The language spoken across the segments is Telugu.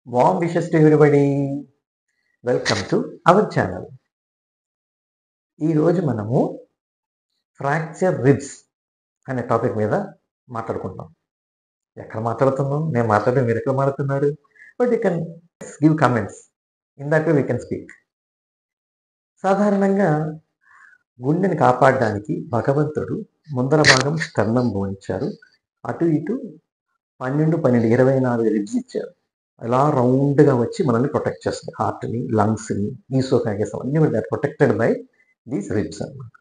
Warm wishes to everybody. Welcome to our channel. ఈ రోజు మనము ఫ్రాక్చర్ రిబ్స్ అనే టాపిక్ మీద మాట్లాడుకుంటాం. ఎక్కడ మాట్లాడుతున్నాం? నేను మాట్లాడడం మీరు ఎక్కడ మాట్లాడుతున్నారు? But you can give comments. In that way we can speak. సాధారణంగా గుండెని కాపాడడానికి భగవంతుడు ముందర భాగం స్టర్నం బోనిచ్చారు. అటు ఇటు 12, 24 రిబ్స్ ఇచ్చారు. అలా రౌండ్గా వచ్చి మనల్ని ప్రొటెక్ట్ చేస్తుంది. హార్ట్ని, లంగ్స్ని, ఈసోఫాగస్ అన్నీ ప్రొటెక్టెడ్ బై దీస్ రిబ్స్ అన్నమాట.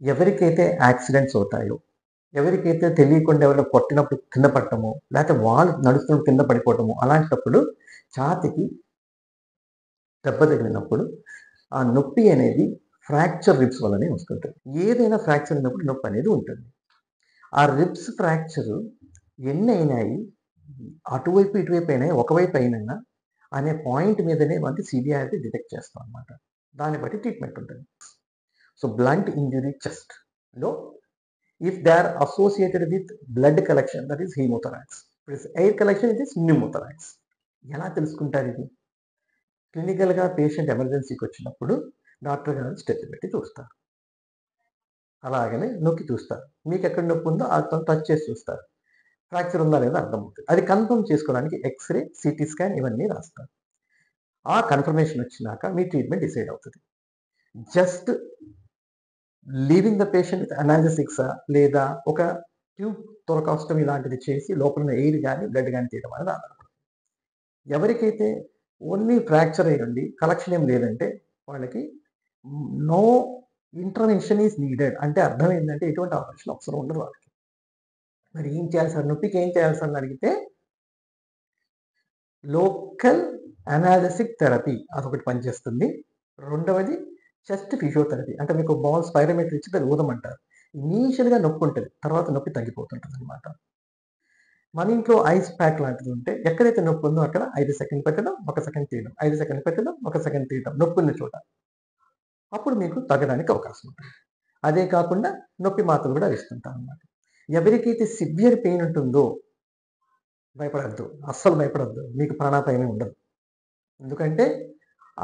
ఎవరికైతే యాక్సిడెంట్స్ అవుతాయో, ఎవరికైతే తెలియకుండా ఎవరైనా కొట్టినప్పుడు కింద పడటమో, లేకపోతే వాళ్ళు నడుస్తున్నప్పుడు కింద పడిపోవటమో, అలాంటప్పుడు ఛాతికి దెబ్బ తగిలినప్పుడు ఆ నొప్పి అనేది ఫ్రాక్చర్ రిబ్స్ వల్లనే వస్తుంటుంది. ఏదైనా ఫ్రాక్చర్ అయినప్పుడు నొప్పి అనేది ఉంటుంది. ఆ రిబ్స్ ఫ్రాక్చర్ ఎన్ని అయినాయి, అటువైపు ఇటువైపు అయినాయి, ఒకవైపు అయినా అనే పాయింట్ మీదనే మనకి సివియారిటీ డిటెక్ట్ చేస్తాం అనమాట. దాన్ని బట్టి ట్రీట్మెంట్ ఉంటుంది. సో బ్లంట్ ఇంజురీ చెస్ట్ లో if they are associated with blood collection, that is hemothorax. Air collection it is pneumothorax. ఎలా తెలుసుకుంటారు ఇది? క్లినికల్గా పేషెంట్ ఎమర్జెన్సీకి వచ్చినప్పుడు డాక్టర్ గారు స్టెప్ పెట్టి చూస్తారు. అలాగనే నొక్కి చూస్తారు. మీకు ఎక్కడ నొప్పి ఉందో అతను టచ్ చేసి చూస్తారు. ఫ్రాక్చర్ ఉందా లేదా అర్థమవుతుంది. అది కన్ఫర్మ్ చేసుకోవడానికి ఎక్స్రే, సిటీ స్కాన్ ఇవన్నీ రాస్తారు. ఆ కన్ఫర్మేషన్ వచ్చినాక మీ ట్రీట్మెంట్ డిసైడ్ అవుతుంది. Just leaving the patient with అనాలిసిక్సా, లేదా ఒక ట్యూబ్ థొరకాస్టమీ లాంటిది చేసి లోపల ఎయిర్ కానీ బ్లడ్ కానీ తీయడం అనేది ఆధారపడుతుంది. ఎవరికైతే ఓన్లీ ఫ్రాక్చర్ అయ్యండి కలెక్షన్ ఏం లేదంటే వాళ్ళకి నో ఇంటర్వెన్షన్ ఈజ్ నీడెడ్. అంటే అర్థం ఏంటంటే ఎటువంటి ఆపరేషన్ అవసరం ఉండదు వాళ్ళకి. మరి ఏం చేయాలి సార్, నొప్పికి ఏం చేయాలి సార్ అని అడిగితే లోకల్ అనాలిసిక్ థెరపీ అదొకటి పనిచేస్తుంది. రెండవది చెస్ట్ ఫిజియోథెరపీ. అంటే మీకు బాల్ స్పైరోమీటర్ ఇచ్చి దాన్ని ఊదమంటారు. ఇనీషియల్గా నొప్పి ఉంటుంది, తర్వాత నొప్పి తగ్గిపోతుంటుంది అనమాట. మన ఇంట్లో ఐస్ ప్యాక్ లాంటిది ఉంటే ఎక్కడైతే నొప్పి ఉందో అక్కడ 5 సెకండ్ పెట్టడం, 1 సెకండ్ తీయడం, 5 సెకండ్ పెట్టడం, 1 సెకండ్ తీయడం, నొప్పి ఉన్న చోట. అప్పుడు మీకు తగ్గడానికి అవకాశం ఉంటుంది. అదే కాకుండా నొప్పి మాత్రలు కూడా ఇస్తుంటాం అనమాట. ఎవరికైతే సివియర్ పెయిన్ ఉంటుందో భయపడద్దు, అస్సలు భయపడద్దు. మీకు ప్రాణాపాయమే ఉండదు. ఎందుకంటే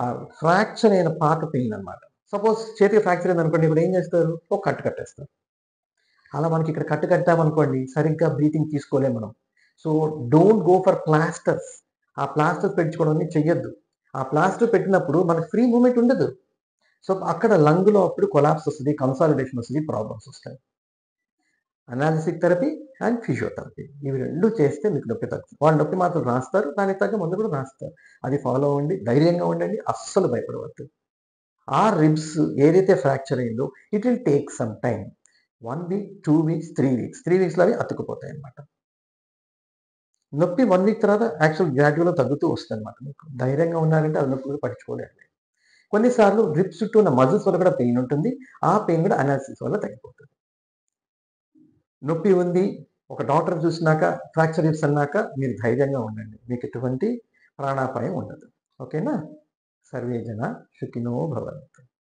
ఆ ఫ్రాక్చర్ అయిన పార్ట్ పెయిన్ అనమాట. సపోజ్ చేతికి ఫ్రాక్చర్ అయింది అనుకోండి, ఇప్పుడు ఏం చేస్తారు? ఒక కట్టు కట్టేస్తారు. అలా మనకి ఇక్కడ కట్టు కట్టామనుకోండి, సరిగ్గా బ్రీతింగ్ తీసుకోలేము మనం. So don't go for plasters. ఆ ప్లాస్టర్స్ పెట్టుకోవడం చెయ్యొద్దు. ఆ ప్లాస్టర్ పెట్టినప్పుడు మనకు ఫ్రీ మూమెంట్ ఉండదు. సో అక్కడ లంగ్లో అప్పుడు కొలాప్స్ వస్తుంది, కన్సాలిడేషన్ వస్తుంది, ప్రాబ్లమ్స్ వస్తాయి. అనాలిసిక్ థెరపీ అండ్ ఫిజియోథెరపీ ఇవి రెండు చేస్తే మీకు నొప్పి తగ్గుతుంది. వాళ్ళు నొప్పి మాత్రం రాస్తారు, దానికి తగ్గ మందు కూడా రాస్తారు. అది ఫాలో అవ్వండి, ధైర్యంగా ఉండండి, అస్సలు భయపడవద్దు. ఆ రిబ్స్ ఏదైతే ఫ్రాక్చర్ అయిందో it will take some time. 1 week, 2 weeks, 3 weeks. 3 వీక్స్లో అవి అతుక్కుపోతాయి అనమాట. నొప్పి 1 వీక్ తర్వాత యాక్చువల్ గ్రాడ్యువల్గా తగ్గుతూ వస్తుంది అనమాట. మీకు ధైర్యంగా ఉన్నారంటే అది నొప్పి కూడా పట్టించుకోలేండి. కొన్నిసార్లు రిబ్స్ చుట్టూ ఉన్న మజిల్స్ వల్ల కూడా పెయిన్ ఉంటుంది. ఆ పెయిన్ కూడా అనాలిసిస్ వల్ల తగ్గిపోతుంది. నొప్పి ఉంది, ఒక డాక్టర్ చూసినాక ఫ్రాక్చర్ రిబ్స్ అన్నాక మీరు ధైర్యంగా ఉండండి. మీకు ఎటువంటి ప్రాణాపాయం ఉండదు. ఓకేనా? సర్వే జన సుఖినో భవంతు.